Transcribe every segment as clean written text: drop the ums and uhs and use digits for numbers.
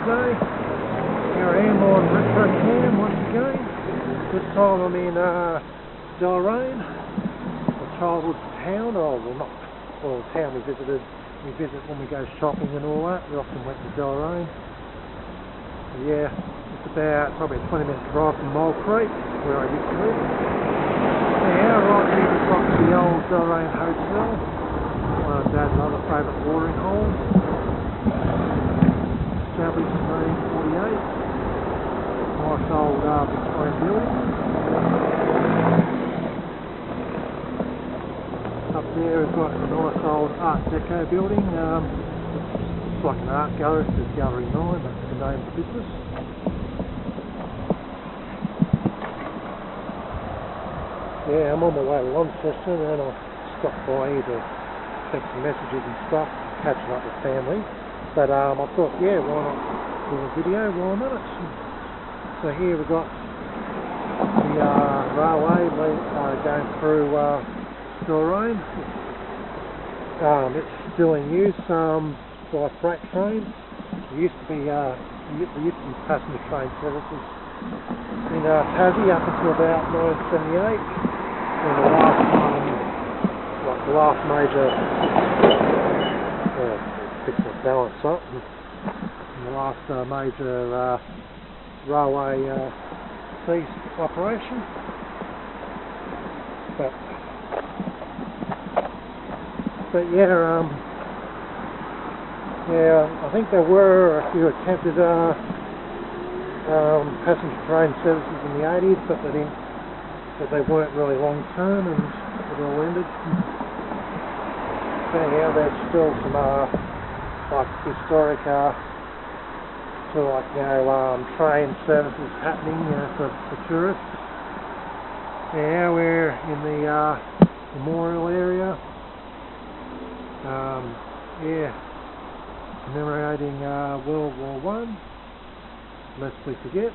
today. Here I am on Retro Cam once again. This time I'm in Deloraine, a childhood town. Oh, well, not well, the town we visit when we go shopping and all that. We often went to Deloraine. Yeah, it's about probably a 20-minute drive from Mole Creek, where I used to live. Yeah, right here we've got the old Deloraine Hotel, one of Dad's other favourite watering holes. Established in 1948. Nice old Victorian building. Up there we've got a nice old Art Deco building. It's like an art gallery, it says Gallery 9, that's the name of the business. Yeah, I'm on my way to Launceston and I stopped by here to check some messages and stuff, catching up with family. But I thought, yeah, why not do a video, why not? So here we've got the railway going through Deloraine. It's still in use by freight trains. There used to be passenger train services in Tassie up until about 1978. And the last major fix my balance up. The last major railway ceased operation. But yeah, I think there were a few attempted passenger train services in the 80s, but they weren't really long term, and it all ended. So anyhow, there's still some like historic train services happening for tourists. Yeah, we're in the memorial area. Commemorating World War I, lest we forget.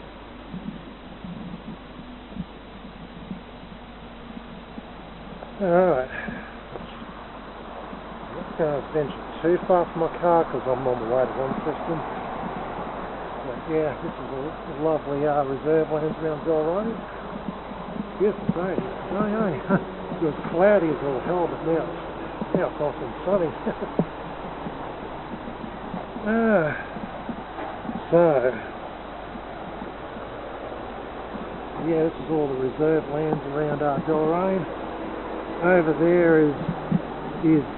Alright, I'm not going to venture too far from my car because I'm on my way to Launceston. But yeah, this is a lovely reserve lands around Deloraine. Beautiful day today, eh? It was cloudy as all hell, but now it's nice and sunny. So yeah, this is all the reserve lands around Deloraine. Over there is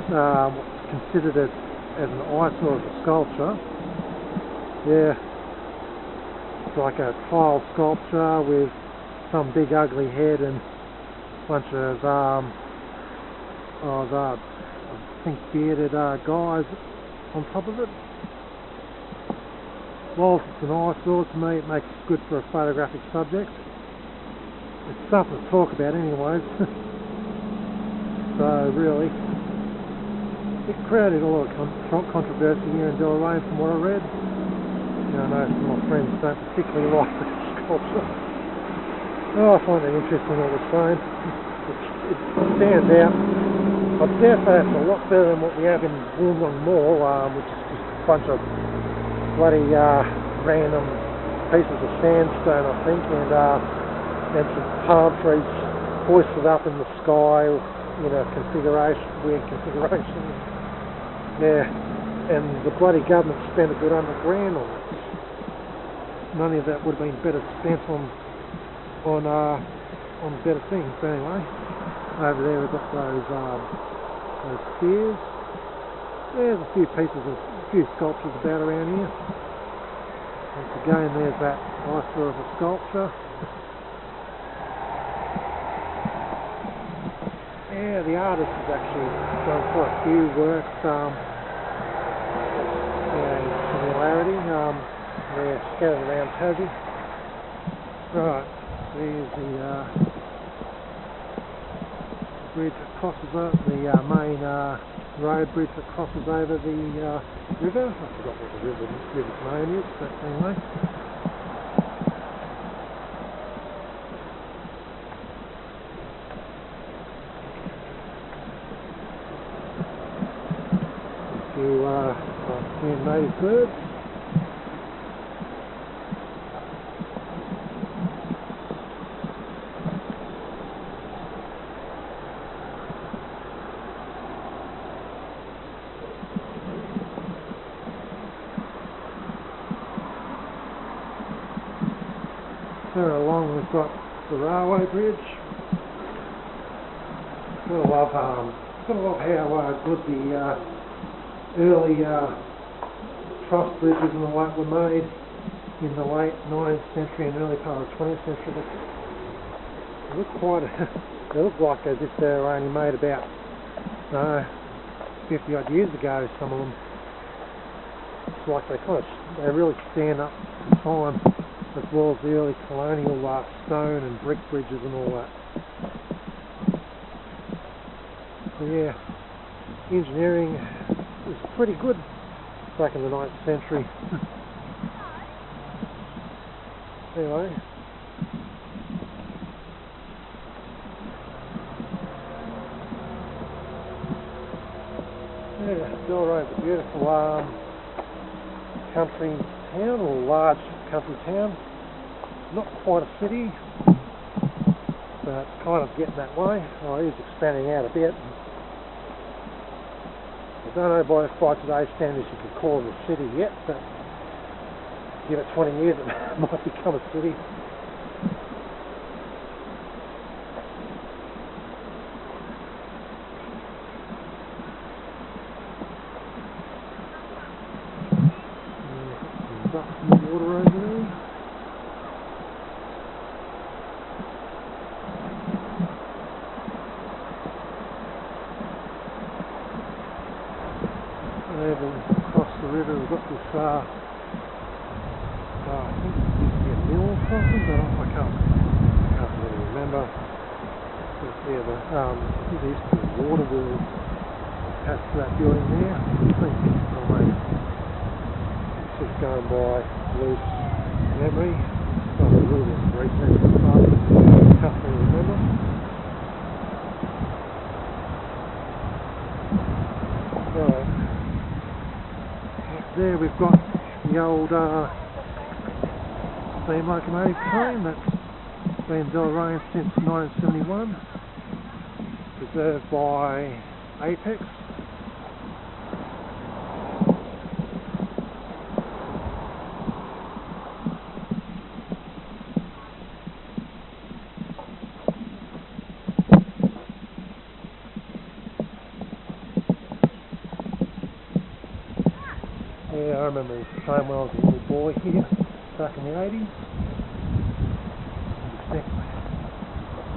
what's considered as an eyesore of a sculpture. Yeah, it's like a tile sculpture with some big ugly head and a bunch of I think bearded guys on top of it. Whilst it's an eyesore, to me it makes it good for a photographic subject. It's something to talk about anyways. So really, it created a lot of controversy here in Deloraine from what I read. I know some of my friends don't particularly like the sculpture. I find it interesting all the same. It stands out. I'd dare say it's a lot better than what we have in Wollongong Mall, which is just a bunch of bloody random pieces of sandstone, I think, and some palm trees hoisted up in the sky, weird configuration. Yeah, and the bloody government spent a good $100 grand on it. None of that would have been better spent on better things. But anyway, over there we've got those piers. There's a few sculptures about around here. Once again, there's that eyesore of a sculpture. Yeah, the artist has actually done quite a few works in similarity. They're scattered around Tassie. Right, there's the bridge that crosses over, the main road bridge that crosses over the river. I forgot what the river's name is, but anyway. A few native birds. Further along we've got the railway bridge. Gotta love how good the early truss bridges and the like were made in the late 19th century and early part of the 20th century. They look like as if they're only made about 50 odd years ago, some of them. It's like they really stand up to time, as well as the early colonial stone and brick bridges and all that. So yeah, engineering was pretty good back in the 19th century. Anyway, yeah, Deloraine's a beautiful country town, or large country town. Not quite a city, but it's kind of getting that way. Oh, it is expanding out a bit. I don't know by today's standards you could call it a city yet, but give it 20 years it might become a city. Water over there. And across the river we've got this I think it used to be a mill or something, but I can't really remember. But yeah, I think there used to be a water wheel attached to that building there. I think, just going by loose memory. It's not a little bit of research and stuff. Can't really remember. Right. There we've got the old steam locomotive train that's been in Deloraine since 1971. Preserved by Apex. Yeah, I remember this train when I was a little boy here, back in the 80s.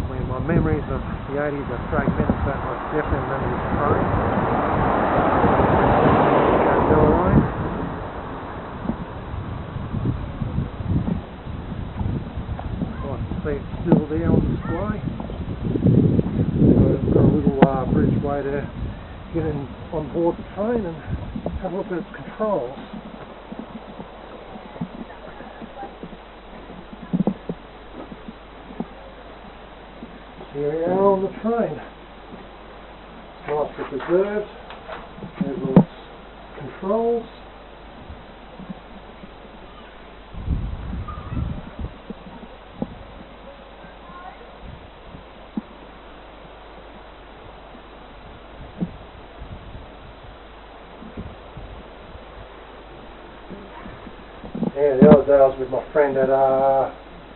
When my memories of the 80s are fragmented, but I definitely remember this train. Deloraine. Nice to see it's still there on display. So we've got a little bridgeway to get in on board the train and have a look at its controls. Here we are on the train. Nicely preserved. There's all its controls. Yeah, the other day I was with my friend at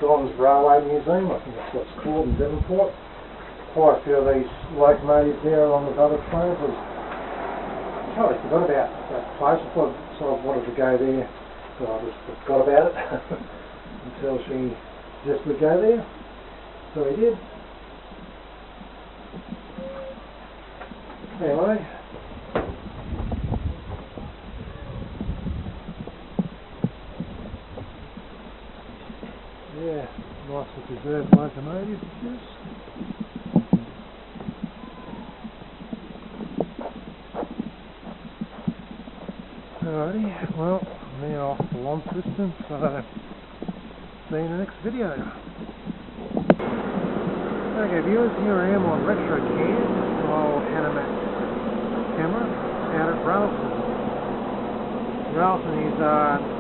Don's Railway Museum, I think that's what it's called, in Devonport. Quite a few of these locomotives there along with other trains. I totally forgot about that place. I thought I wanted to go there, but I just forgot about it until she suggested we go there. So we did. Anyway. Yeah, nicely preserved locomotive it is. Alrighty, well, I'm now off the long distance, so see you in the next video. Okay viewers, here I am on retro cam, an old Hanimix camera out at Railton. Railton is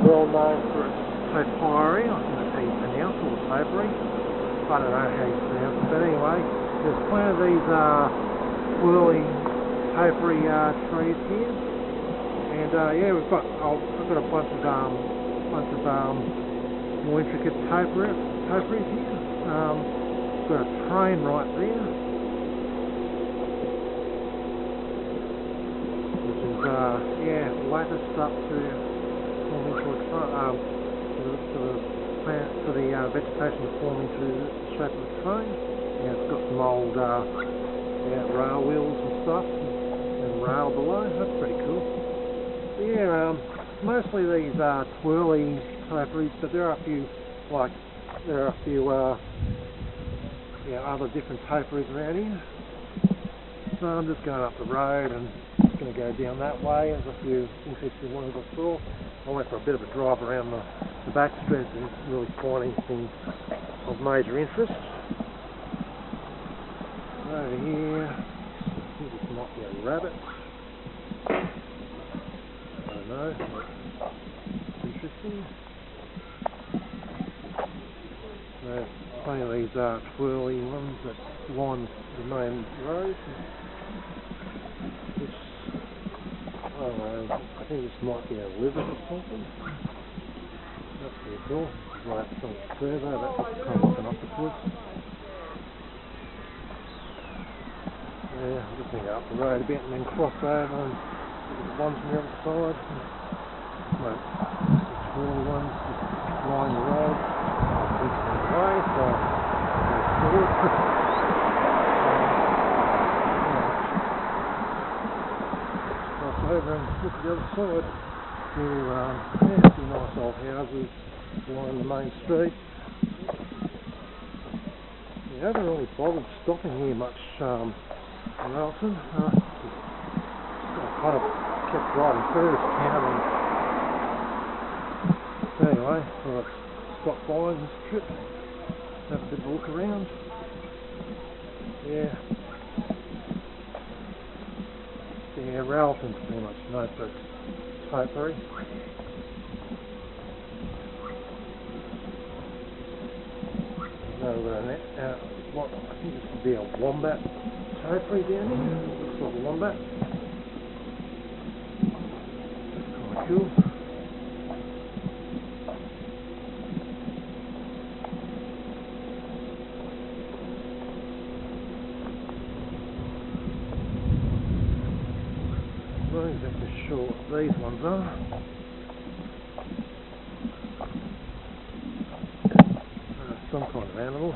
well known for its topiary, I think that's how you pronounce it, or topiary. I don't know how you pronounce it, but anyway, there's plenty of these whirly topiary trees here. And yeah, I've got a bunch of more intricate topiary topiaries here. Got a train right there, which is latticed up to form into a for the vegetation to form into the shape of a train. Yeah, it's got some old rail wheels and stuff, and rail below. That's pretty cool. But yeah, mostly these are twirly topiaries, but there are a few other different topiaries around here. So I'm just going up the road and just going to go down that way. There's a few interesting ones I saw. I went for a bit of a drive around the back streets and really finding things of major interest. Over here, I think this might be a rabbit. I don't know, but it's interesting. There's plenty of these twirly ones that line the main road. This, I don't know, I think this might be a lizard or something. That's pretty cool. Right, some curve over, that's kind of like an octopus. Yeah, I'm just going to go up the road a bit and then cross over and look at the ones from the other side. Like, the twirly ones just line the road. Way, so forward. Cross over and look at the other side. A few nice old houses along the main street. I haven't really bothered stopping here much in Railton. I kind of kept driving through this town, and anyway, thought I'd stop by this trip. Have a bit of a look around. Yeah, Railton's pretty much known for its topiary. What I think this would be a wombat topiary down here. Looks like a wombat. That's kind of cool. I'm not exactly sure what these ones are. Some kind of animal.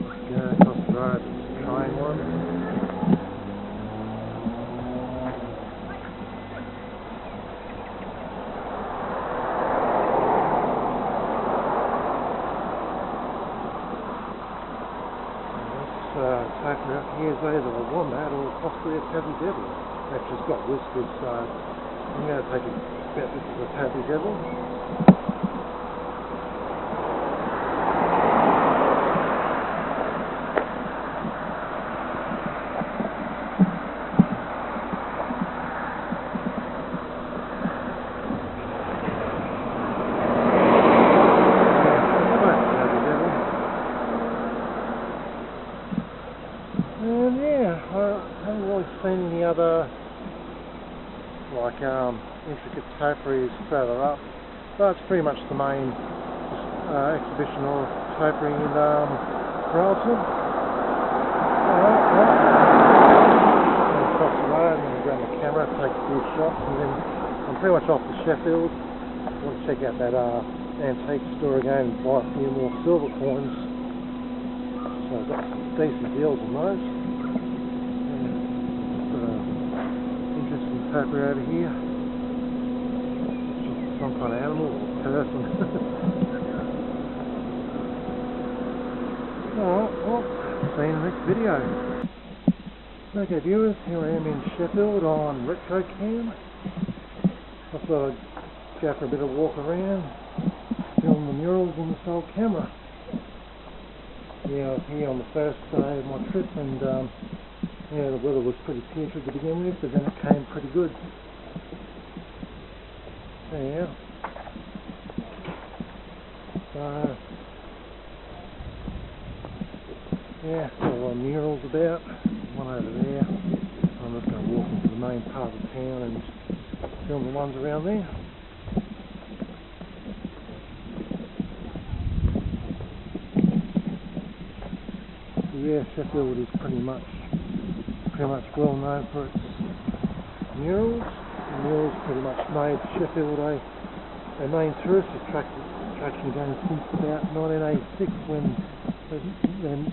Let's go across the road. Train one. Topiary up here is either a wombat or possibly a tabby devil. Actually, it's got whiskers, so I'm going to take a bet this is a tabby devil. And yeah, I haven't really seen any other intricate topiaries further up. That's pretty much the main exhibition or topiary in Railton. Across the road, I'm going to grab my camera, take a few shots, and then I'm pretty much off to Sheffield. I want to check out that antique store again and buy a few more silver coins. So I've got some decent deals on those. Interesting topiary over here. Some kind of animal or person. Alright, well, see you in the next video. Okay viewers, here I am in Sheffield on retro cam. I thought I'd go for a bit of walk around, film the murals on this old camera. Yeah, I was here on the first day of my trip, and yeah, the weather was pretty putrid to begin with, but then it came pretty good. Yeah. So, yeah, got a lot of murals about. One over there. I'm just going to walk into the main part of the town and film the ones around there. So yeah, Sheffield is pretty much well known for its murals. The murals pretty much made Sheffield a main tourist attraction again since about 1986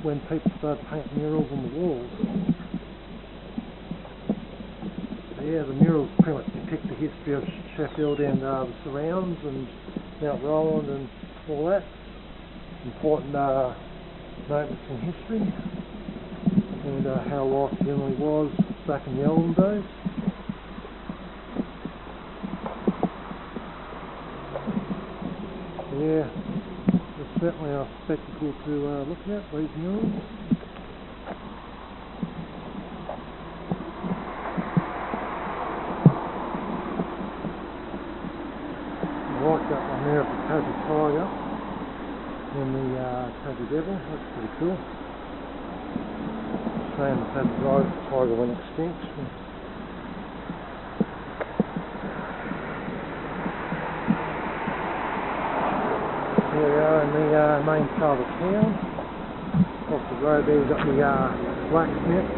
when people started painting murals on the walls. So yeah, the murals pretty much depict the history of Sheffield and the surrounds and Mount Roland and all that. Important moments in history and how life generally was back in the olden days. Yeah, it's certainly a spectacle to look at, these murals. I like that one there of the Tassie Tiger and the Tassie Devil, that's pretty cool. Shame the Tassie Tiger went extinct. Here we are in the main part of the town. Off the road there you've got the blacksmith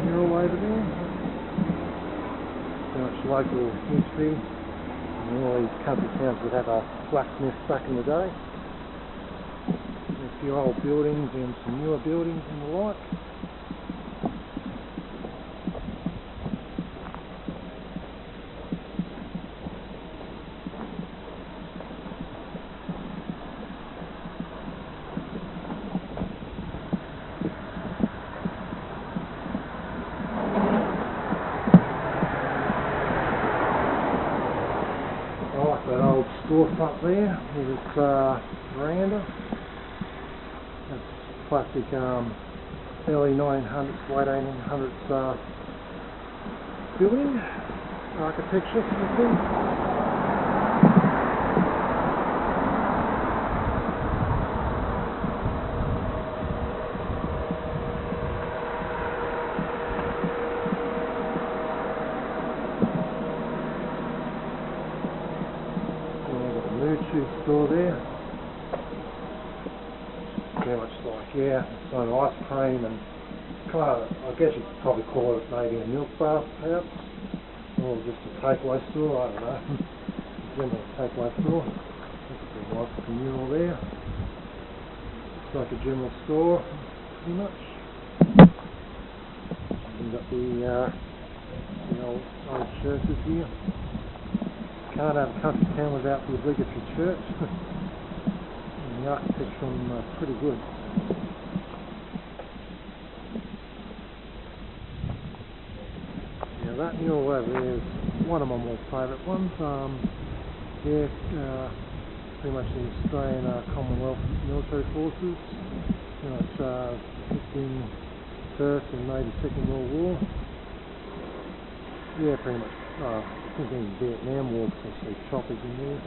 mural over there. So much local history. And all these country towns would have a blacksmith back in the day. And a few old buildings and some newer buildings and the like. That old storefront there with its veranda. That's classic early 1900s, late 1800s building architecture sort of thing. Store there. Very much like, yeah, some ice cream and kind of, I guess you could probably call it maybe a milk bar perhaps, or just a takeaway store, I don't know. General takeaway store. That's a pretty nice looking mural there. Looks like a general store, pretty much. We've got the old churches here. Can't have a country town without the obligatory church. And the architecture on them pretty good. Yeah, that mural over there is one of my more favourite ones. Yeah, pretty much the Australian Commonwealth military forces. You know, it's depicting First and maybe Second World War. Yeah, pretty much. I think in the Vietnam War, because I see choppers in there.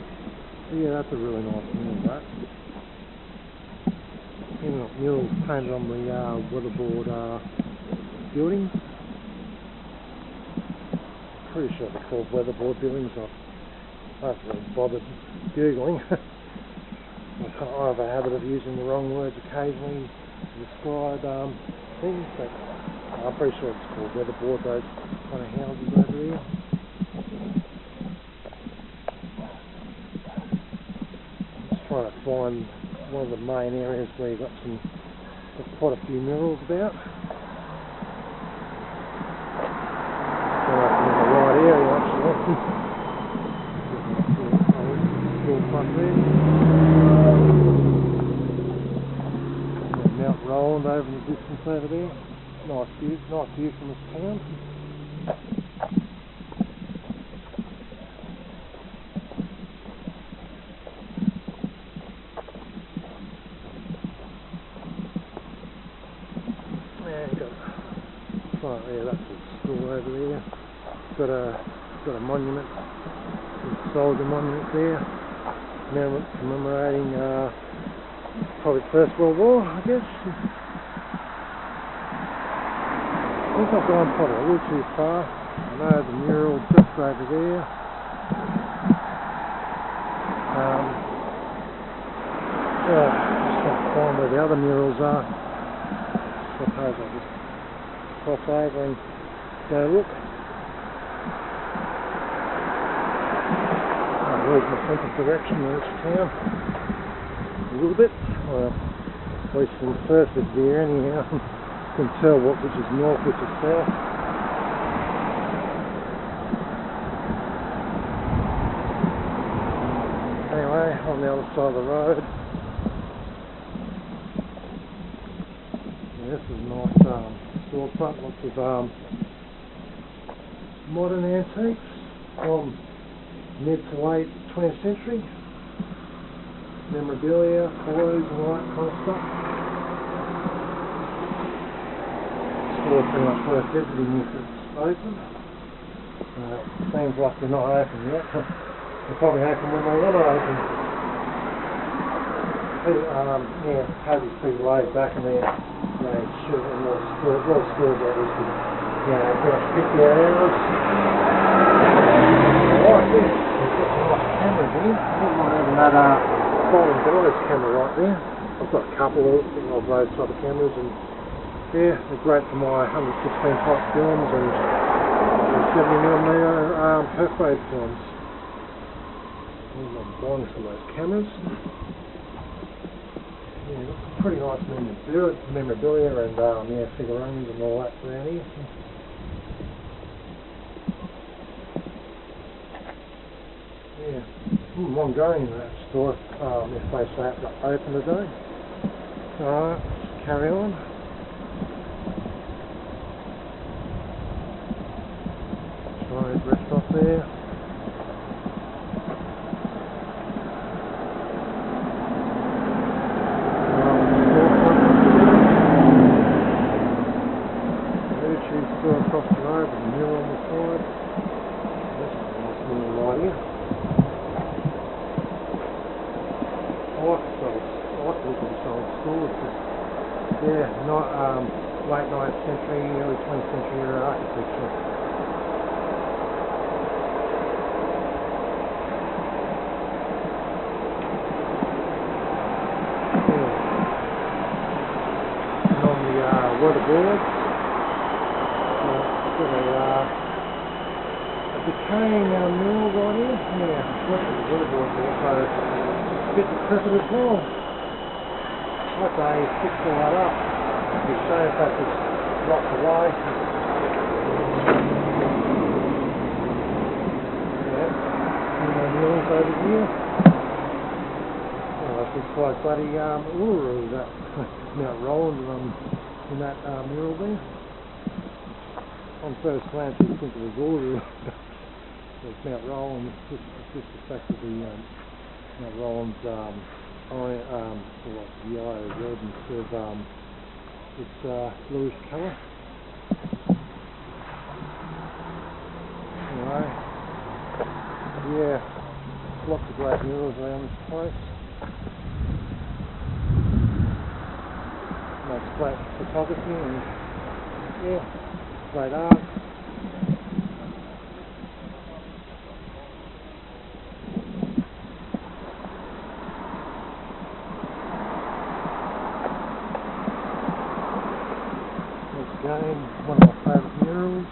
But yeah, that's a really nice mural, that. Even got murals painted on the weatherboard buildings. Pretty sure they're called weatherboard buildings. I haven't really bothered Googling. I have a habit of using the wrong words occasionally to describe things, but I'm pretty sure it's called weatherboard, those kind of houses over there. Trying to find one of the main areas where you've got quite a few murals about. So I'm in the right area actually. Front there. Mount Roland over in the distance over there. Nice view from this town. Yeah, that's a school over there. Got a monument, a soldier monument there, commemorating probably the First World War, I guess. I think I've gone probably a little too far. I know the mural just over there. Yeah, just got to find where the other murals are. Suppose I'll just cross over and go look. I'll lose my sense of direction in this town a little bit. Well, at least from the surface there anyhow. You can tell which is north, which is south. Anyway, on the other side of the road. Yeah, this is a nice storefront, lots of modern antiques from mid to late 20th century. Memorabilia, clothes and all that kind of stuff. Store pretty much worth visiting if it's open. Seems like they're not open yet. They're probably open when they want to open. Yeah, Tassie's pretty laid back in there. They shoot a lot of stores that is, you know, pretty much 50 hours. I like this. It's got a nice camera here. I don't mind having that folding doors camera right there. I've got a couple of those type of cameras, and yeah, they're great for my 116 type films and 70mm perforated films. I'm buying some of those cameras. Yeah, got some pretty nice memorabilia and yeah, figurines and all that around here. Yeah, wouldn't mind going in that store if they say it's open today. Alright, let's carry on. Chinese restaurant there. Across the road with a mural on the side. This is a nice little light here. I like the look of this old school. It's just, yeah, not late 19th century, early 20th century era architecture. Yeah. And on the weatherboard. A decaying mural right here. Yeah, look at the weatherboard there, so it's a bit decrepit as well. I hope they fix all that up. It'd be a shame if that just rots away. Yeah, more murals over here. Oh, that looks like bloody Uluru, that Mount Roland in that mural there. On first glance you think it was Uluru, but it's Mount Roland. It's just the fact that the Mount Roland's yellow, red instead of its bluish colour. Anyway, yeah, lots of great murals around this place. Makes great photography and yeah. Great art. Once again, one of my favourite murals.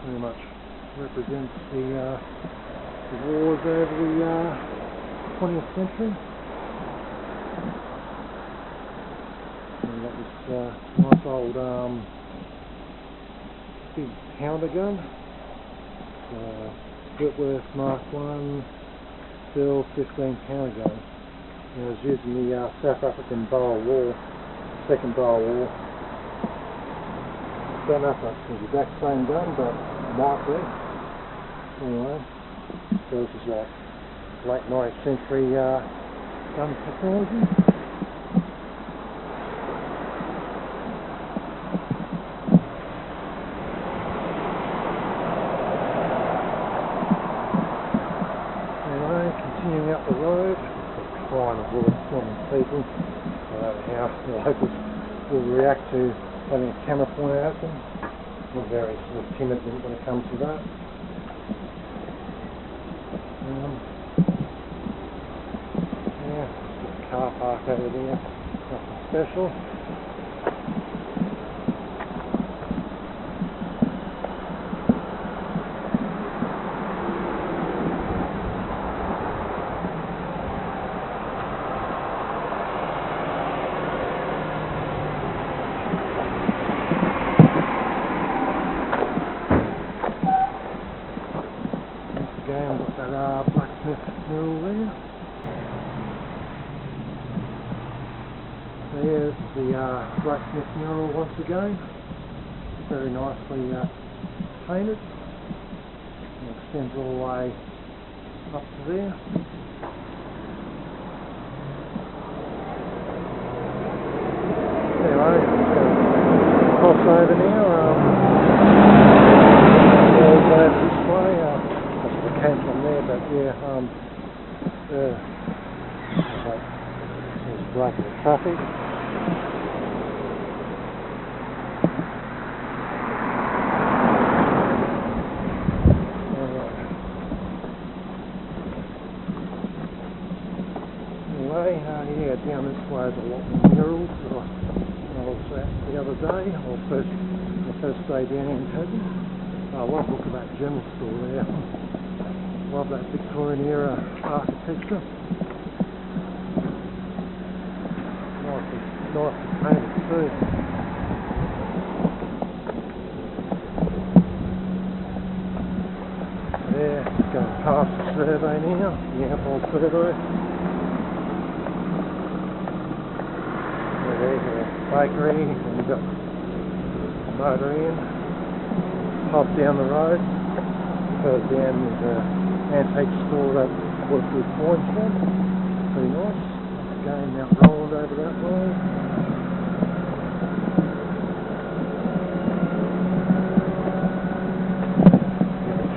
Very much represents the wars over the 20th century. Nice old big pounder gun. Whitworth Mark 1 Bill 15 pounder gun. It was used in the South African Boer War, Second Boer War. Don't know if that's the exact same gun, but it might be. Anyway, so this is a late 19th century gun technology. Continuing up the road, crying of women people. I don't know how the locals will react to having a camera pointed at them. We're very sort of timid when it comes to that. Yeah, just a car park over there, nothing special. Again, got that blacksmith mural there. There's the blacksmith mural once again, very nicely painted, and extends all the way up to there. Anyway, cross over now, over this way, I came from there, but yeah, there's blocking the traffic. Anyway, yeah, down this way there's a lot more murals that I was at the other day, or the first day down in Tassie. I love looking at that general store there. Love that Victorian era architecture. Nicely painted too. There, going past the survey now, the Airport survey. There's a bakery, and we've got a motor in, pub down the road. Further down there's an antique store that was good coins from. Pretty nice. Again, Mount Roland over that way.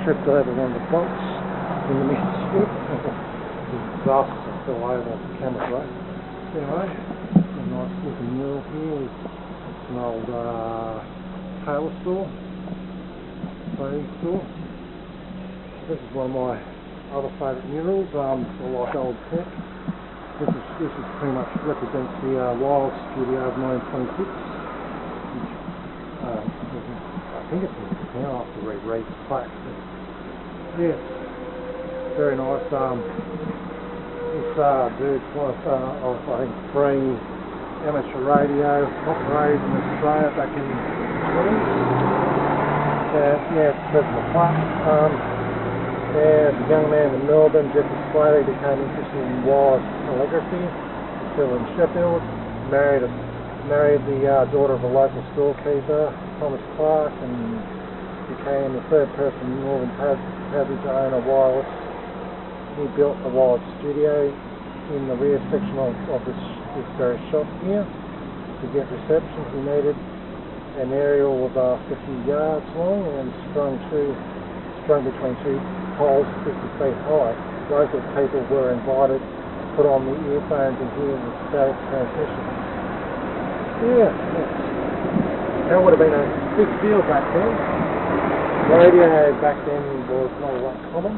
Tripped over one of the bumps in the mid strip. The glass fell over the camera brake. Anyway, a nice looking mural here. It's an old tailor store, clothing store. This is one of my other favourite murals. I like old tech. This is pretty much represents the Wild Studio of 1926. Which, I think it's in now. I have to reread the plaque. Yeah, very nice. This dude's one of I think 3 amateur radio operators in Australia back in the 20s. Yeah, it says the plaque. Yeah, as a young man in Melbourne, Jeffrey Slater became interested in wireless telegraphy. He's still in Sheffield. Married the daughter of a local storekeeper, Thomas Clark, and became the 3rd person in Northern Tassie to own a wireless. He built a wireless studio in the rear section of this very shop here. To get reception, he needed an aerial of 50 yards long and strung between 2 poles 50 feet high. Local people were invited to put on the earphones and hear the static transmission. Yeah, that would have been a big deal back then. Radio back then was not a lot common.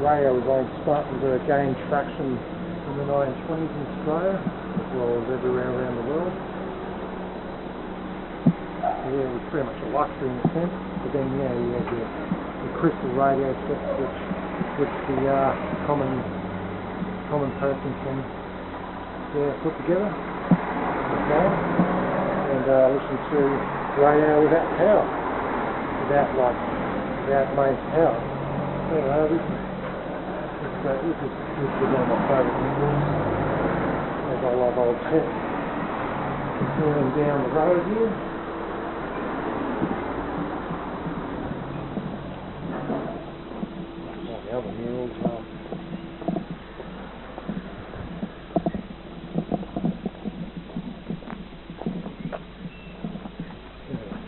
Radio was only starting to gain traction in the 1920s in Australia, as well as everywhere around the world. Yeah, it was pretty much a luxury in a sense, but then yeah, you had the crystal radio sets which the common person can put together and listen to radio without power, without mains power. So this is one of my favourite murals, as I love old tech. Continuing down the road here. The other murals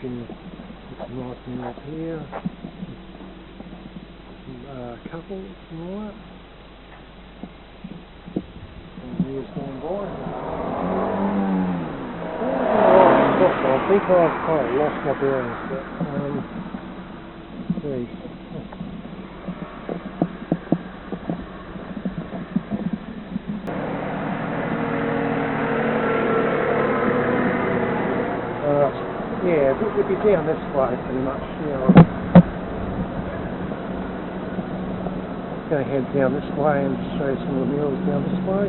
some nice murals here, some couples and all that, and years gone by. think I've kind of lost my bearings, but geez. Yeah, we'd be down this way pretty much. I'm going to head down this way and show you some of the murals down this way.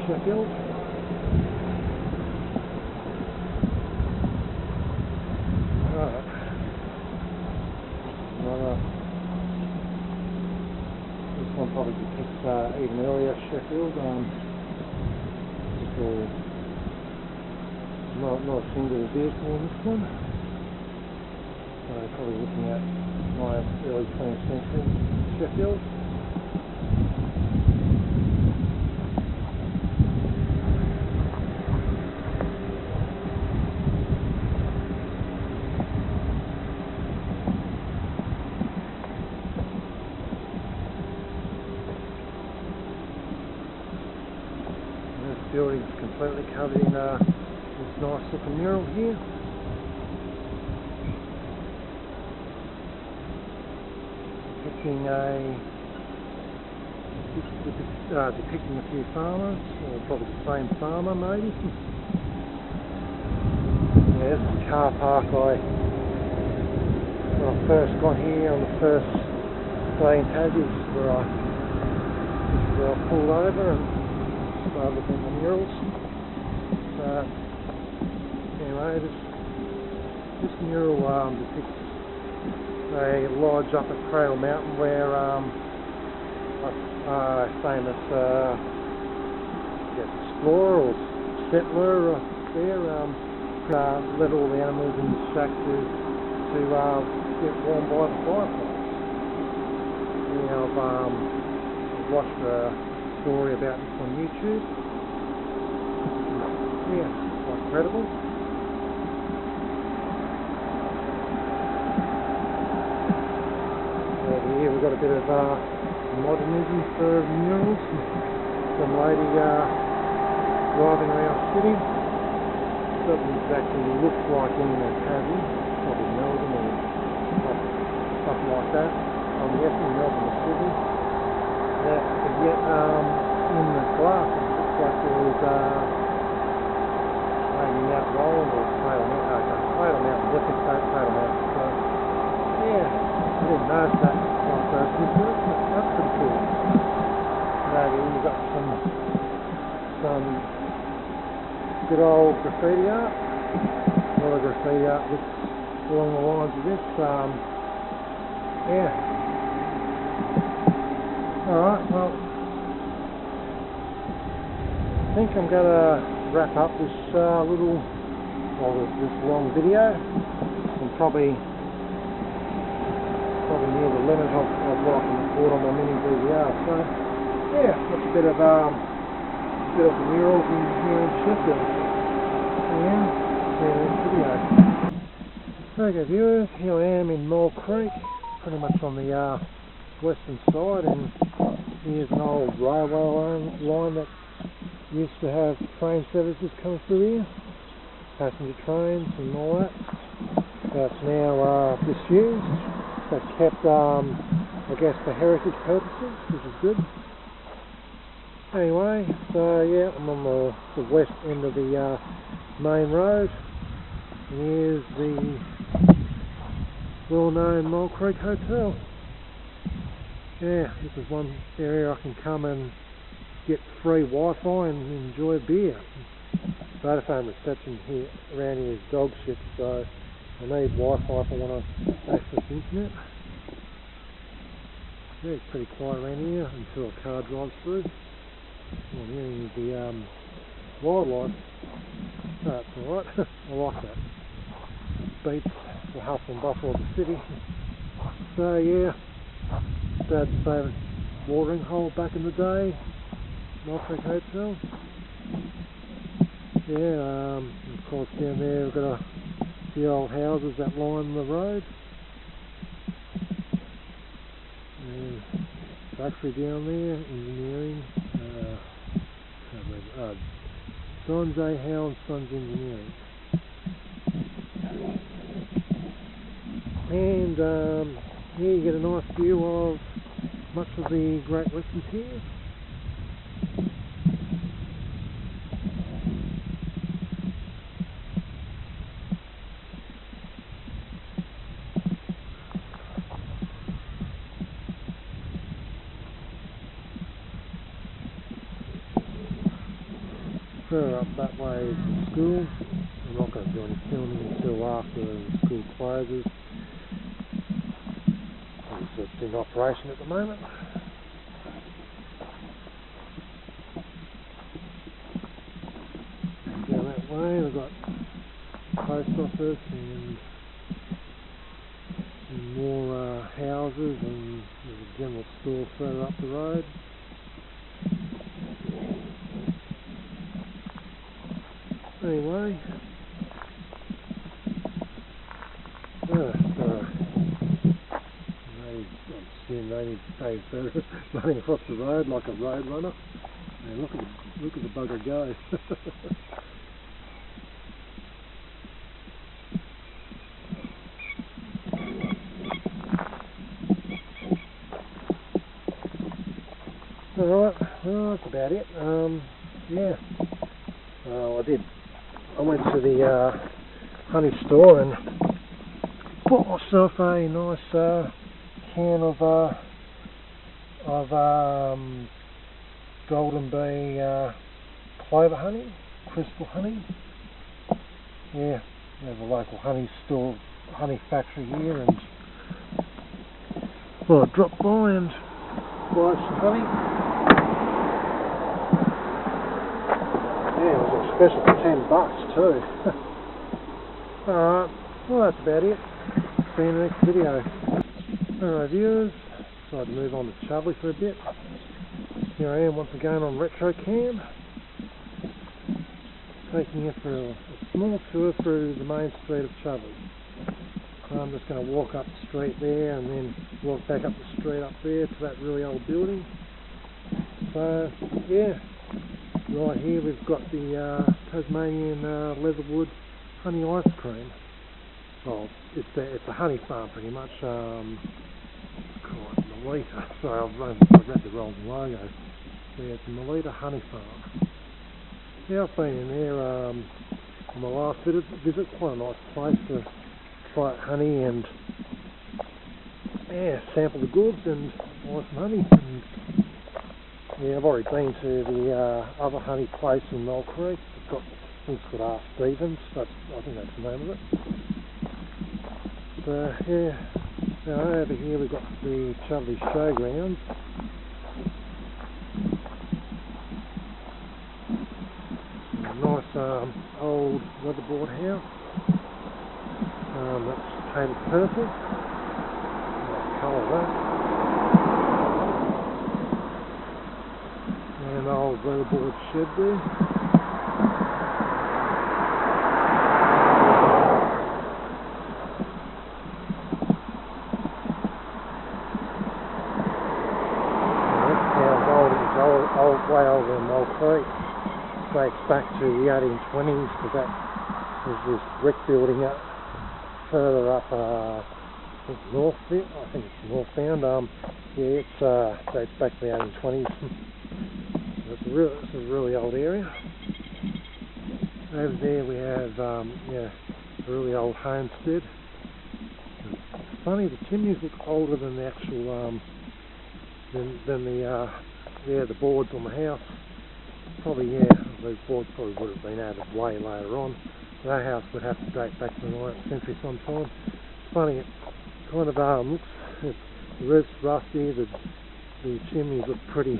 Sheffield. This one probably depicts even earlier Sheffield. Not a single vehicle in this one. Probably looking at my early 20th century Sheffield. Building's completely covered in this nice looking mural here. Depicting a few farmers, or probably the same farmer maybe. Yeah, this is the car park when I first got here on the first day in Tassie. This is where I pulled over and started looking at the murals. Anyway, this mural depicts a lodge up at Cradle Mountain where a famous explorer or settler there let all the animals in the shack to get warm by the fireplace. I've watched a story about this on YouTube. Yeah, quite incredible. Over here we've got a bit of modernism for murals. Some lady driving around city. Doesn't exactly look like in Tassie, probably Melbourne or something like that. I'm guessing Melbourne or Sydney. But yet in the glass it looks like there was maybe Mount Roland or Cradle Mountain. Cradle Mountain, definitely Cradle Mountain. So yeah, I didn't notice that on first visit, but that's pretty cool. Maybe you've got some good old graffiti art. A lot of graffiti art looks along the lines of this. Yeah. Alright, well, I think I'm going to wrap up this this long video. I'm probably near the limit of what I can record on my mini DVR. So, yeah, that's a bit of the murals here in Sheffield. Yeah, see you in this video. Okay viewers, here I am in Mole Creek, pretty much on the western side, and here's an old railway line that used to have train services coming through here, passenger trains and all that. That's now disused, but kept I guess for heritage purposes, which is good. Anyway, so yeah, I'm on the west end of the main road, and here's the well-known Mole Creek Hotel. Yeah, this is one area I can come and get free Wi-Fi and enjoy a beer. Vodafone reception here around here is dog shit, so I need Wi-Fi if I want to access the internet. Yeah, it's pretty quiet around here until a car drives through. I'm hearing the wildlife. That's alright. I like that. Beats the hustle and bustle of the city. So yeah, Dad's favourite watering hole back in the day, Mole Creek Hotel. Yeah, of course down there we've got a few old houses that line the road. And factory down there, engineering. John J. Howe and Sons Engineering. And here you get a nice view of much of the Great Western Pier. Further up that way is the school. I'm not going to do any filming until after the school closes. It's in operation at the moment. And down that way we've got post office and more houses, and there's a general store further up the road. Anyway, they're running across the road like a road runner. And look at the bugger go. Alright, well that's about it. Yeah. I went to the honey store and bought myself a nice can of Golden Bee clover honey, crystal honey. Yeah, there's a local honey store, honey factory here, and well, I dropped by and buy some honey. Yeah, it was a special for $10 too. Alright, well that's about it. See you in the next video. Alright viewers, decided to move on to Chudleigh for a bit. Here I am once again on Retro Cam, taking you for a small tour through the main street of Chudleigh. I'm just going to walk up the street there and then walk back up the street up there to that really old building. So yeah, right here we've got the Tasmanian Leatherwood honey ice cream. Well, it's a honey farm pretty much. Melita. Sorry, I've read the wrong logo. Yeah, it's a Melita honey farm. Yeah, I've been in there on my last visit. Quite a nice place to try honey and yeah, sample the goods and buy some honey. And, yeah, I've already been to the other honey place in Mole Creek. I think it's called R. Stevens, but I think that's the name of it. So yeah, now over here we've got the Chudleigh Showgrounds. A nice old weatherboard house. That's painted purple. Nice colour that. And an old weatherboard shed there. Way over in Mole Creek, dates back to the 1820s, because there's this brick building up further up, I think northbound. Yeah, it dates back to the 1820s. It's a really old area. Over there we have a really old homestead. It's funny, the chimneys look older than the actual than the boards on the house. Probably, yeah, these boards probably would have been added way later on. That house would have to date back to the 9th century sometime. It's funny, it kind of looks, the roof's rusty, the chimneys look pretty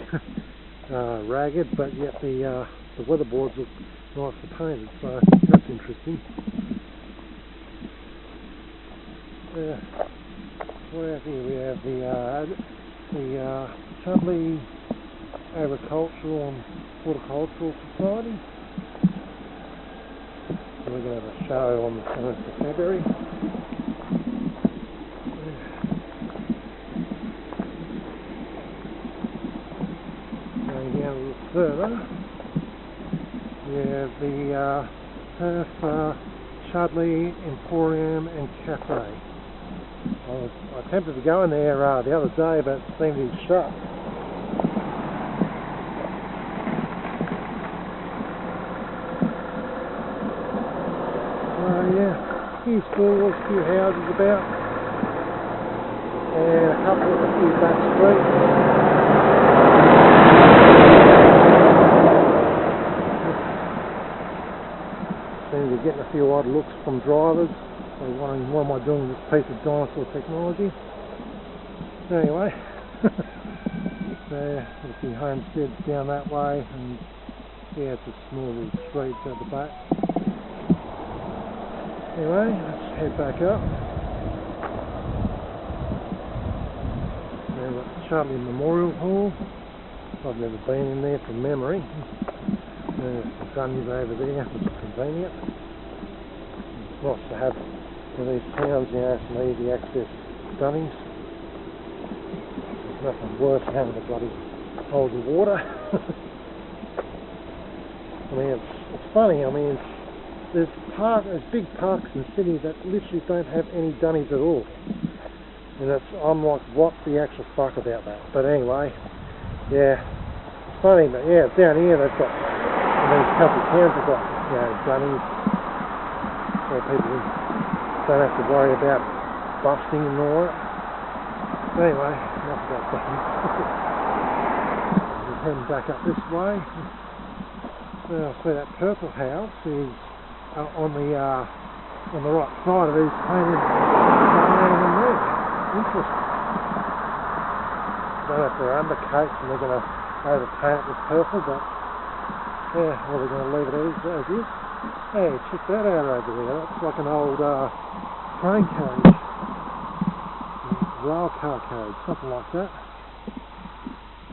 ragged, but yet the weatherboards look nicely painted, so that's interesting. What else here? We have the Chudleigh Agricultural and Horticultural Society. We're going to have a show on the 7th of February. Going down a little further, we have the Perth Chudleigh Emporium and Cafe. I attempted to go in there the other day, but it seemed to be shut. Yeah, a few stores, a few houses about, and a few back streets. Seems to be getting a few odd looks from drivers. So wondering, what am I doing with this piece of dinosaur technology? Anyway, there, a few homesteads down that way, and yeah, it's a small little street at the back. Anyway, let's head back up. Now we've got the Chudleigh Memorial Hall. I've never been in there from memory. There's the dungeons over there, which is convenient. It's nice to have in these towns, you know, some easy access dunnies. There's nothing worse than having to bloody hold your water. I mean, it's funny, I mean, there's big parks in the city that literally don't have any dunnies at all. And I'm like, what the actual fuck about that? But anyway, yeah, it's funny, but yeah, down here they've got, in these couple of towns they've got, you know, dunnies, so people don't have to worry about busting and all that. Anyway, enough about that. We're heading back up this way. Now, see that purple house is on the right side of these painted Deloraine and red. Interesting. I don't know if they're undercoats and they're going to overpaint it with purple, but yeah, well, they're going to leave it as is. Hey, check that out over there. That's like an old train carriage, rail car carriage, something like that.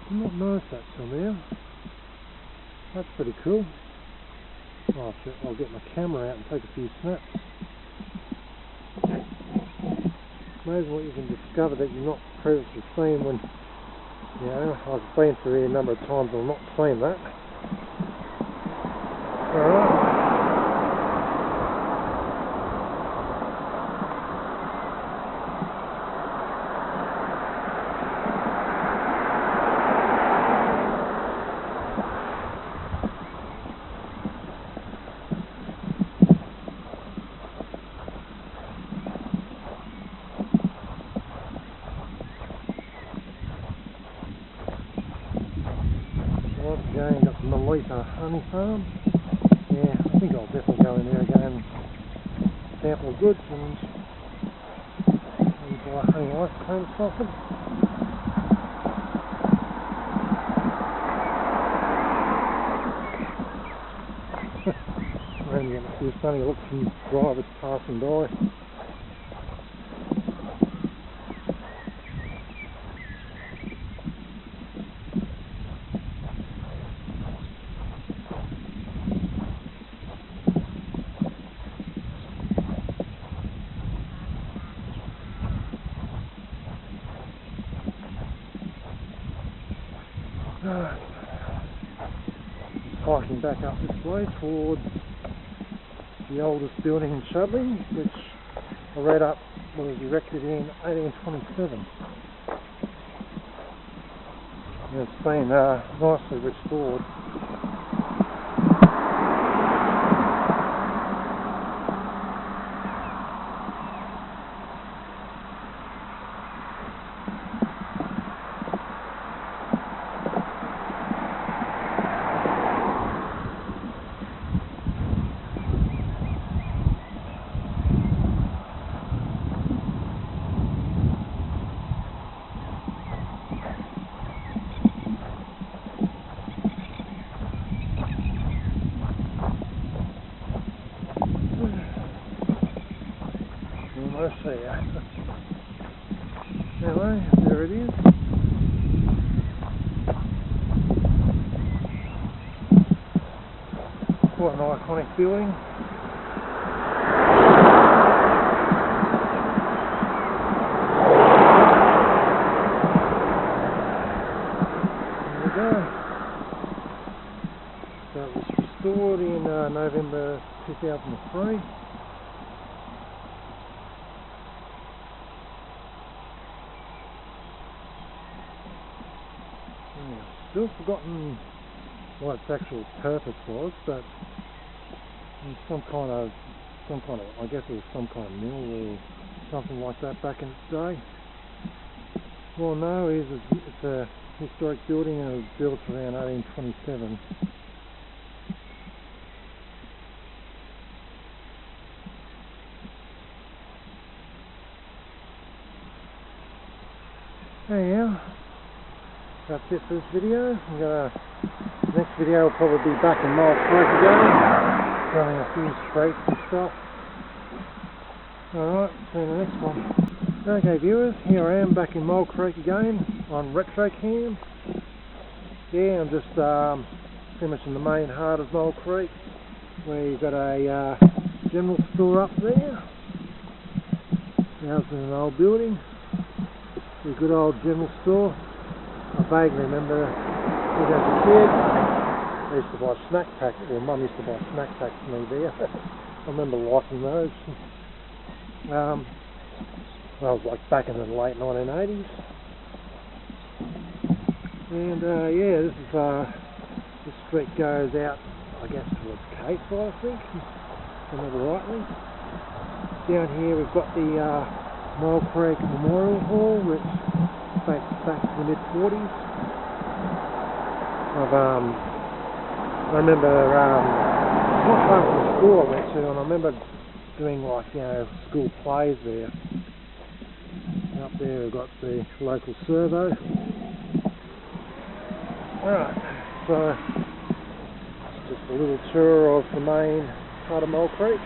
I've not noticed that somehow. That's pretty cool. I'll get my camera out and take a few snaps. Amazing what you can discover that you've not previously seen when, you know, I've been through here a number of times and I've not seen that. Alright. Honey farm. Yeah, I think I'll definitely go in there again and sample goods and buy honey ice cream sausage. I'm getting a few funny looks from drivers passing by. Hiking back up this way towards the oldest building in Chudleigh, which I read up was erected in 1827. And it's been nicely restored. let's see. Anyway, there it is. Quite an iconic building. There we go. So it was restored in November 2003. Still forgotten what its actual purpose was, but some kind of, I guess it was some kind of mill or something like that back in its day. Well, no, it's a historic building and it was built around 1827. Anyhow, that's it for this video. Next video will probably be back in Mole Creek again, running a few streets and stuff. Alright, see you in the next one. Okay viewers, here I am back in Mole Creek again on retro cam. Yeah, I'm just pretty much in the main heart of Mole Creek, where you've got a general store up there. Housed in an old building. A good old general store. I vaguely remember as a kid, I used to buy snack packs, or Mum used to buy snack packs for me there. I remember liking those. That was like back in the late 1980s. And yeah, this street goes out, I guess, towards Casewell, I think, if I remember rightly. Down here we've got the Mole Creek Memorial Hall, which dates back to the mid-40s. I remember, not far from the school I went to, and I remember doing like, school plays there. And up there we've got the local servo. Alright, so just a little tour of the main part of Mole Creek.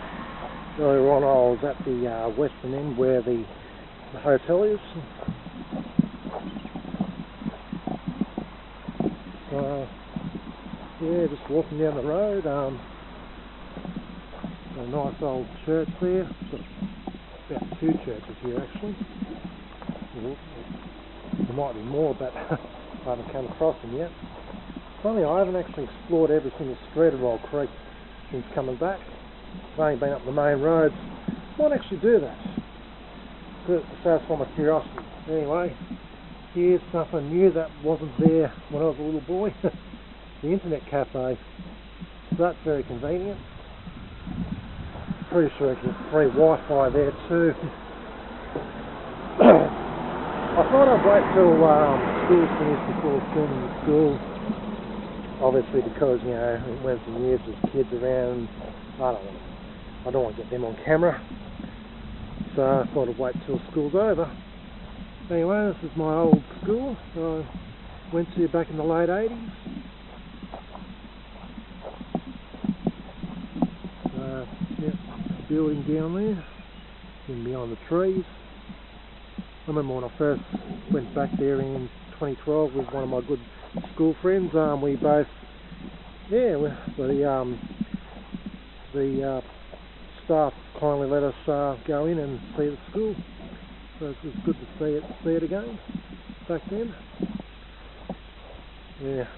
Earlier on I was at the western end where the hotel is. Yeah, just walking down the road. A nice old church there. Got about two churches here actually. There might be more, but I haven't come across them yet. Funny, I haven't actually explored every single street of Mole Creek since coming back. I've only been up the main roads. Might actually do that. To satisfy my curiosity. Anyway, here's something new that wasn't there when I was a little boy. The internet cafe. So that's very convenient. Pretty sure you can get free Wi-Fi there too. I thought I'd wait till school's finished before filming the school. Obviously because, it went some years with kids around. I don't want to get them on camera. So I thought I'd wait till school's over. Anyway, this is my old school that I went to back in the late 80s. Building down there, in behind the trees. I remember when I first went back there in 2012 with one of my good school friends. We both, the staff kindly let us go in and see the school. So it was good to see it again back then. Yeah,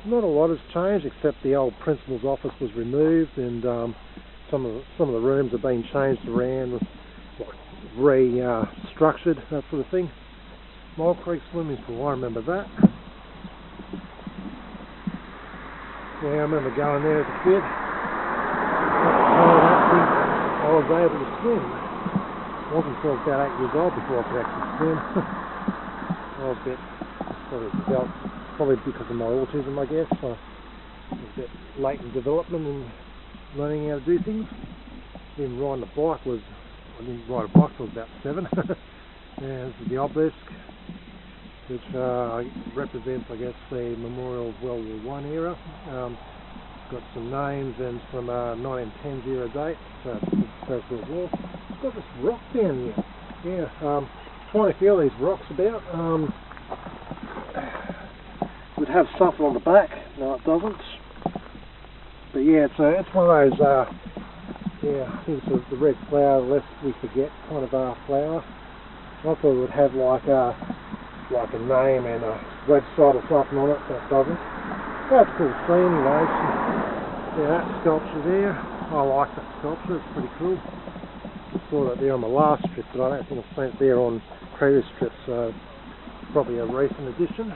not a lot has changed except the old principal's office was removed and some of the rooms have been changed around, like restructured, that sort of thing. Mole Creek swimming pool, I remember that. Yeah, I remember going there as a kid. I was able to swim. It wasn't until I was about 8 years old before I could actually swim. I was a bit, probably because of my autism, I guess. I was a bit late in development and learning how to do things. Even riding a bike I didn't ride a bike till I was about 7. Yeah, this is the obelisk, which represents, I guess, the memorial of World War I era. It's got some names and some 1910 era date, so it's the First World War. got this rock down here. Yeah, trying to feel these rocks about. Would have something on the back. No, it doesn't. But yeah, it's one of those. Yeah, I think it's the red flower, lest we forget kind of flower. I thought it would have like a name and a website or something on it, but it doesn't. That's cool scene anyway. Yeah, that sculpture there. I like that sculpture, it's pretty cool. I saw that there on my last trip, but I don't think I've seen it there on previous trips, so probably a recent addition.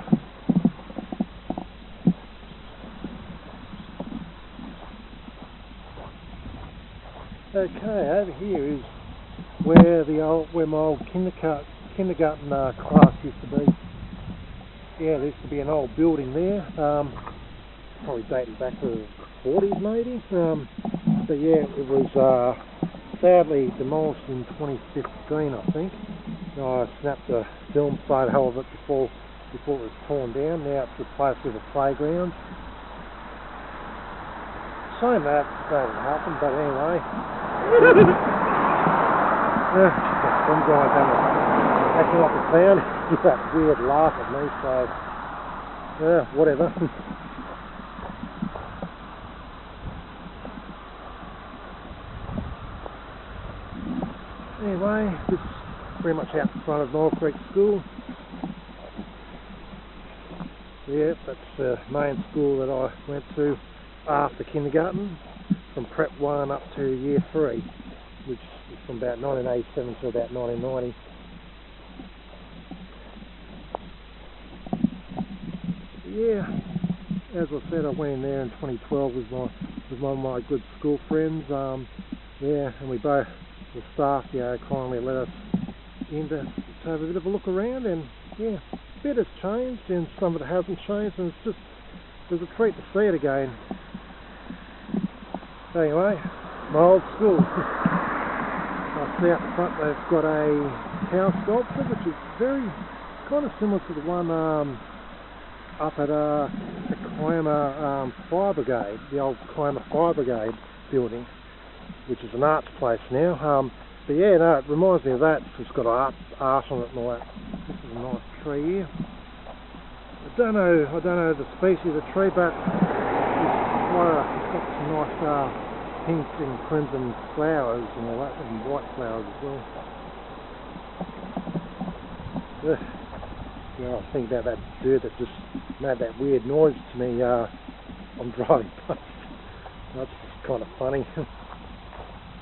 Okay, over here is where my old kindergarten class used to be. Yeah, there used to be an old building there, probably dating back to the 40s maybe. But yeah, it was sadly demolished in 2015, I think. I snapped a film photo of it before it was torn down. Now it's replaced with a playground. Shame that didn't happen, but anyway. Some guy acting like a clown with that weird laugh at me, so whatever. Anyway, this is pretty much out in front of Mole Creek School. Yeah, that's the main school that I went to after kindergarten, from Prep 1 up to Year 3, which is from about 1987 to about 1990. Yeah, as I said, I went in there in 2012 with one of my good school friends. Yeah, and we both, the staff, kindly let us in to have a bit of a look around, and yeah, a bit has changed and some of it hasn't changed, and it's a treat to see it again. Anyway, my old school. I see out the front they've got a cow sculpture, which is very kind of similar to the one up at the Kiama Fire Brigade, the old Kiama Fire Brigade building, which is an arts place now. But yeah, no, it reminds me of that. It's got art on it and all that. This is a nice tree here. I don't know the species of the tree, but it's got some nice pink and crimson flowers and all that, and white flowers as well. I was thinking about that bird that just made that weird noise to me on driving past. That's kind of funny. I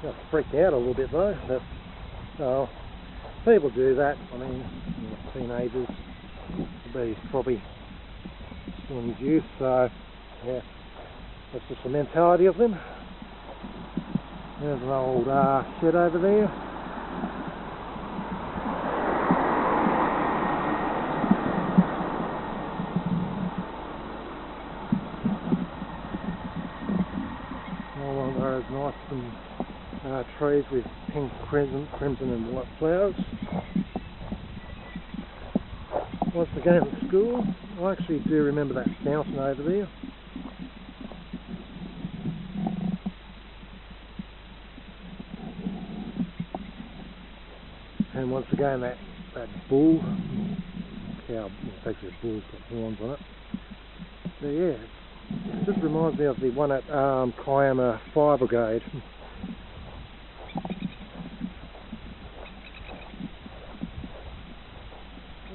was freaked out a little bit though, but people do that. I mean, teenagers, he's probably still in his youth, so yeah, that's just the mentality of them. There's an old shed over there. One of those nice trees with pink, crimson and white flowers. Once again at school, I actually do remember that fountain over there. And once again that bull, cow, basically a bull's got horns on it. So yeah, it just reminds me of the one at Kiama Fire Brigade.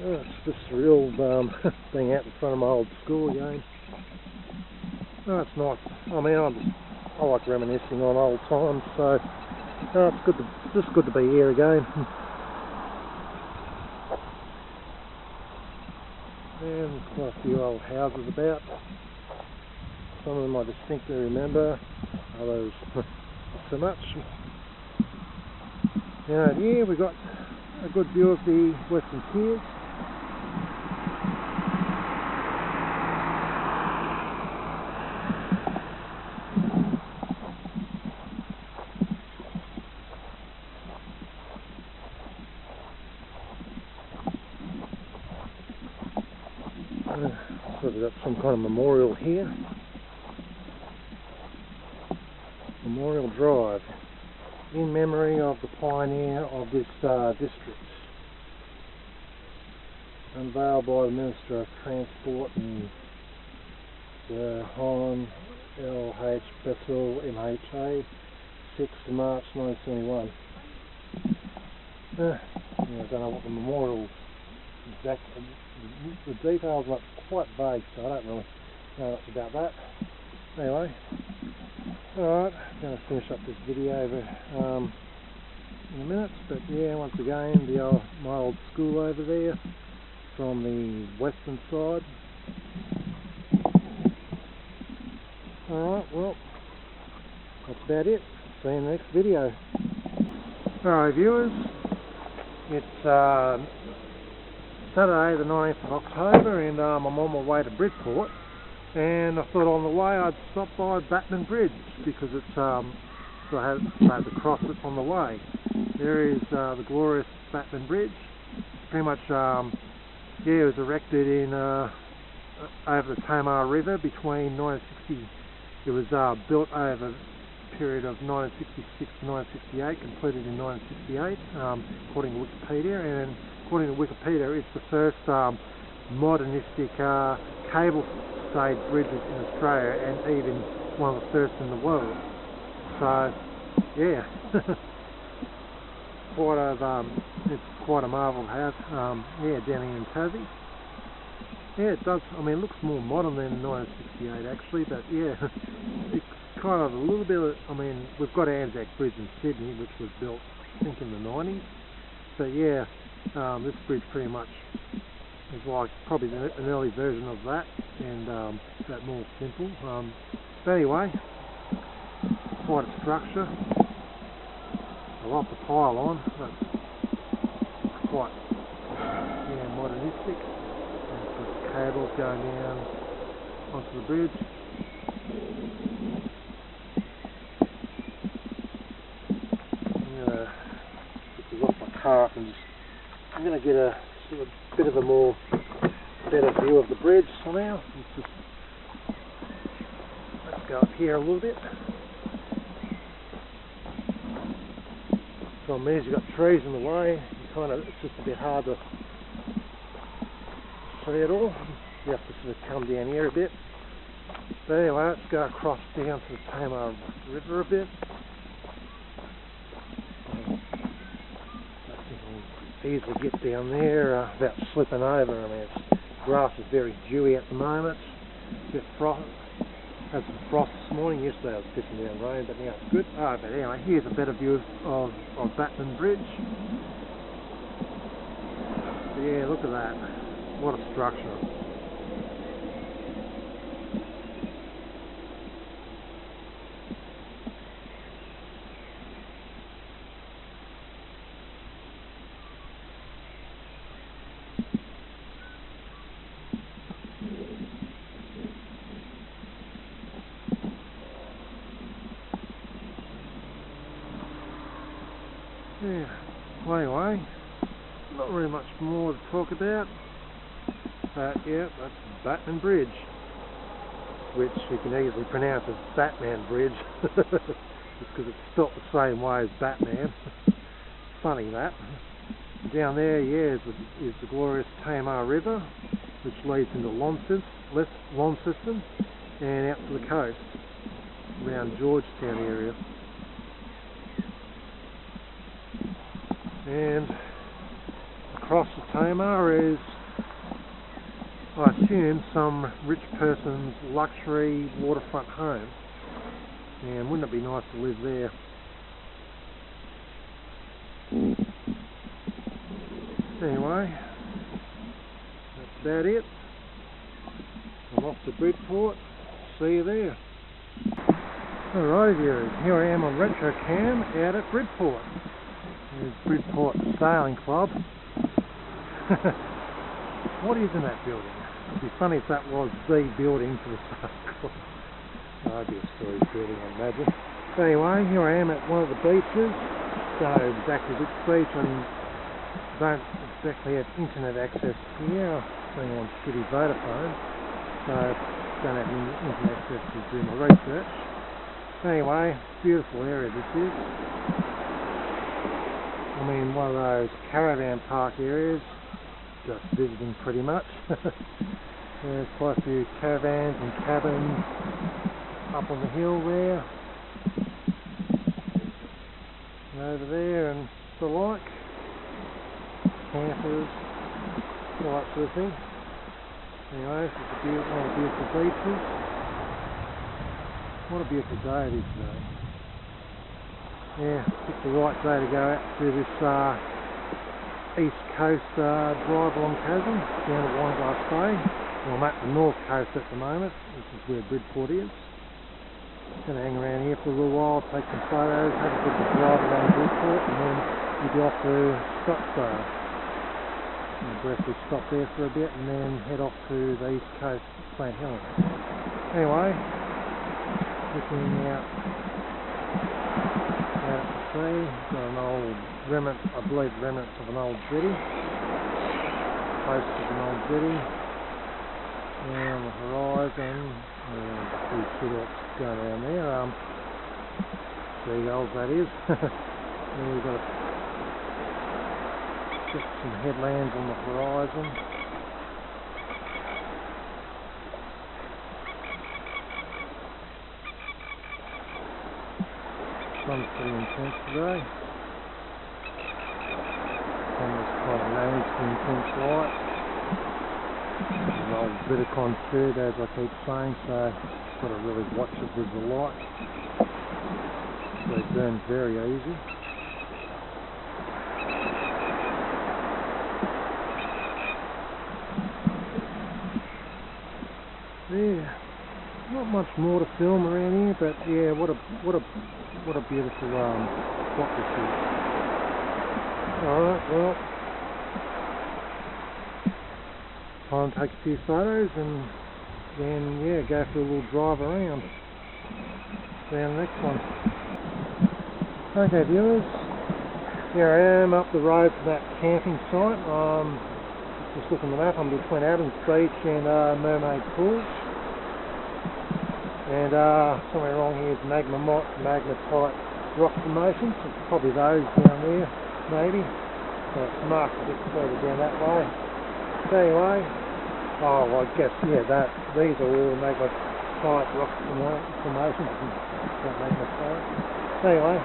It's just surreal being out in front of my old school again. Oh, it's nice. I mean, I like reminiscing on old times, so it's just good to be here again. And there's quite a few old houses about. Some of them I distinctly remember, others not so much. Now here we've got a good view of the Western Piers. So we've got some kind of memorial here. Memorial Drive. in memory of the pioneer of this district. Unveiled by the Minister of Transport and the Hon L.H. Bessel MHA, 6th March 1971. I don't know what the memorial exactly, the details are quite vague, so I don't really know much about that. Anyway, alright, I'm going to finish up this video in a minute, but yeah, once again, my old school over there from the western side. Alright, well, that's about it. See you in the next video. Alright viewers, it's Saturday the 19th of October and I'm on my way to Bridport, and I thought on the way I'd stop by Batman Bridge because it's so I had to cross it on the way. There is the glorious Batman Bridge. Pretty much it was erected in over the Tamar River between 1960. It was built over a period of 1966 to 1968, completed in 1968, according to Wikipedia. And according to Wikipedia, it's the first modernistic cable-stayed bridges in Australia, and even one of the first in the world. So, yeah, it's quite a marvel to have. Yeah, down here in Tassie. Yeah, it does. I mean, it looks more modern than 1968 actually, but yeah, it's kind of a little bit of, I mean, we've got Anzac Bridge in Sydney, which was built, I think, in the 90s. But yeah, this bridge pretty much is like probably an early version of that, and that more simple. But anyway, quite a structure. I love the pylon. That's quite modernistic. Cables going down onto the bridge. I'm going to get this off my car up and I'm going to get a sort of bit of a better view of the bridge somehow. Let's go up here a little bit. Problem is you've got trees in the way. It's just a bit hard to see it all. You have to sort of come down here a bit. But anyway, let's go across down to the Tamar River a bit. I think I'll easily get down there without slipping over. I mean, grass is very dewy at the moment. It's a bit frost. Had some frost this morning. Yesterday I was pissing down rain, but now it's good. But anyway, here's a better view of Batman Bridge. But yeah, look at that. What a structure. Yeah, well anyway, not really much more to talk about. Yeah, that's Batman Bridge, which you can easily pronounce as Batman Bridge, just because it's spelt the same way as Batman. Funny that. Down there, yeah, is the glorious Tamar River, which leads into Launceston and out to the coast, around Georgetown area. And across the Tamar is, I assume, some rich person's luxury waterfront home, and wouldn't it be nice to live there? Anyway, that's about it. I'm off to Bridport. See you there. Alright viewers, here I am on Retro Cam out at Bridport. There's Bridport Sailing Club. What is in that building? It'd be funny if that was the building for the Sailing Club. That'd be a storage building, I imagine. But anyway, here I am at one of the beaches. Don't know exactly which beach, and don't exactly have internet access here. I'm playing on City Vodafone, so don't have any internet access to do my research. Anyway, beautiful area this is. I'm in one of those caravan park areas, just visiting pretty much. There's quite a few caravans and cabins up on the hill there, and over there, and the like, campers, all that sort of thing. Anyway, this is one of the beautiful beaches. What a beautiful day it is today. Yeah, picked the right day to go out to this east coast drive along chasm down at Wineglass Bay. Well, I'm at the north coast at the moment. This is where Bridport is. Going to hang around here for a little while, take some photos, have a good drive around Bridport, and then we'll be off to Scottsdale. We'll briefly stop there for a bit and then head off to the east coast, St Helens. Anyway, looking out at the sea, got an old remnant, I believe remnants of an old jetty, posts of an old jetty, and on the horizon, two Chudleighs going around there, seagulls that is. And we've got just some headlands on the horizon. Sun's pretty intense today. Camera's kind of managed the intense light. There's an old Bridport tube, as I keep saying, so got to really watch it with the light. They burn very easy. Yeah, not much more to film around here, but yeah, what a beautiful spot this is. Alright, well, time to take a few photos and then yeah, go for a little drive around the next one. Okay viewers, here I am up the road from that camping site. Just looking at the map, I'm between Adams Beach and Mermaid Pools. And somewhere along here is magnetite rock formations. It's probably those down there, maybe. So it's marked a bit further down that way. So anyway, oh well, I guess yeah, these are all magnetite rock formations. Not magnetite. Anyway,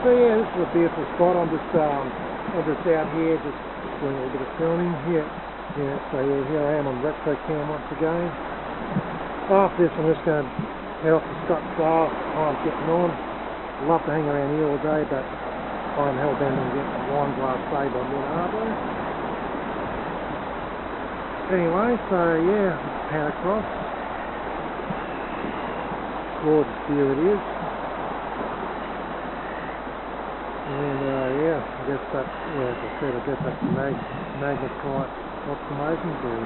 so yeah, this is a beautiful spot. I'm just out here, just doing a little bit of filming here. Yeah, so yeah, here I am on retro cam once again. After this, I'm just going to head off to Scottsdale. Time's getting on. I'd love to hang around here all day, but I'm hell bent on getting to Wineglass Bay by mid-Harbour. Anyway, so yeah, pan across. Gorgeous view it is. And yeah, I guess that's, yeah, as I said, I guess that's the magnetite rock formations or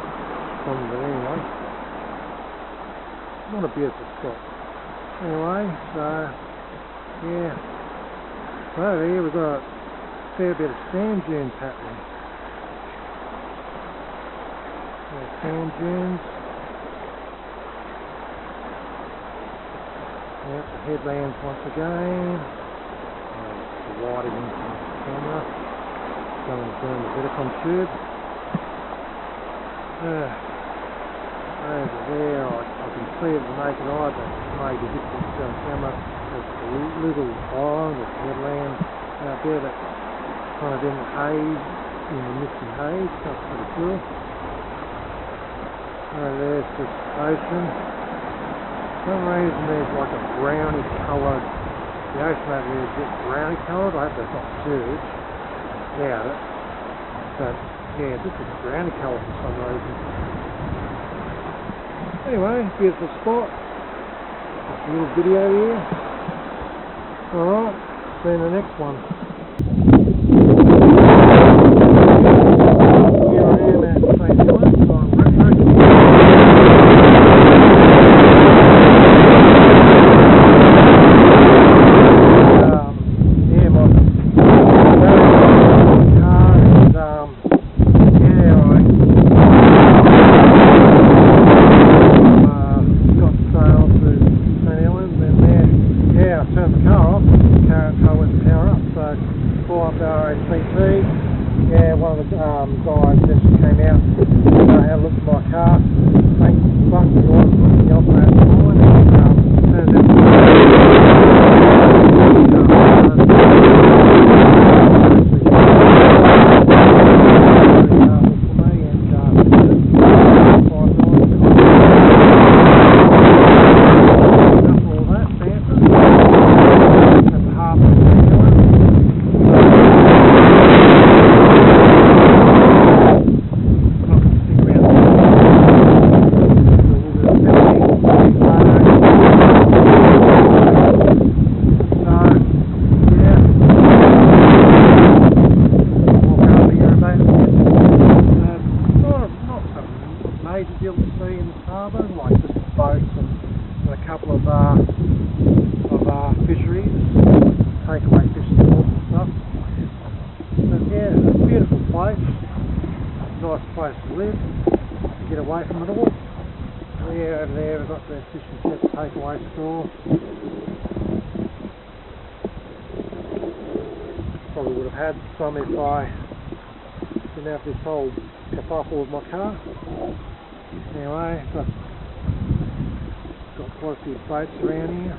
something, but anyway. What a beautiful spot. Anyway, so yeah. So over here we've got a fair bit of sand dunes happening. Sand dunes. Yep, the headlands once again. Wide into the camera. Going to burn the Bridport tube. Over there, I can see it with the naked eye, but it may be difficult to see on camera. There's a little island or headland out there that's kind of in the haze, in the misty haze. That's pretty cool. Over there's just ocean. For some reason there's like a brownish coloured, the ocean over there is a bit browny coloured. I hope that's not sewage. Doubt it. But yeah, this is browny colour for some reason. Anyway, beautiful spot. Just a little video here. Alright, see you in the next one. Here I am at St Helens on Retro. Turn the car off, the car went to power up, so off RACT. Yeah, one of the guys just came out, had a look at my car. Thanks for the operator fine. Turns out fisheries, takeaway fishing boats and stuff. But yeah, it's a beautiful place, nice place to live, get away from it all. Yeah, over there we've got the fish and chips takeaway store. Probably would have had some if I didn't have this whole kerfuffle with my car. Anyway, got quite a few boats around here.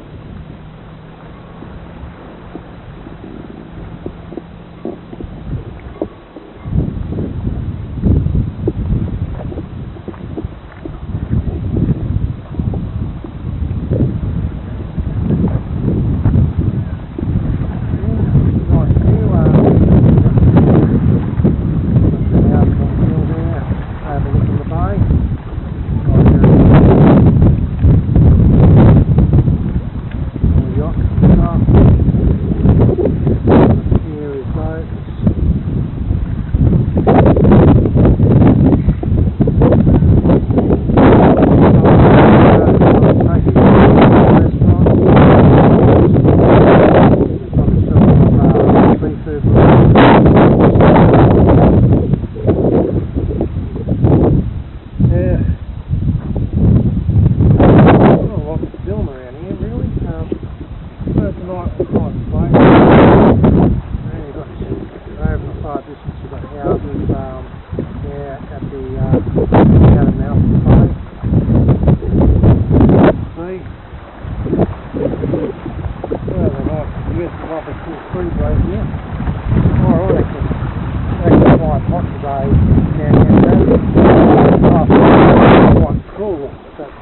Quite cool. That's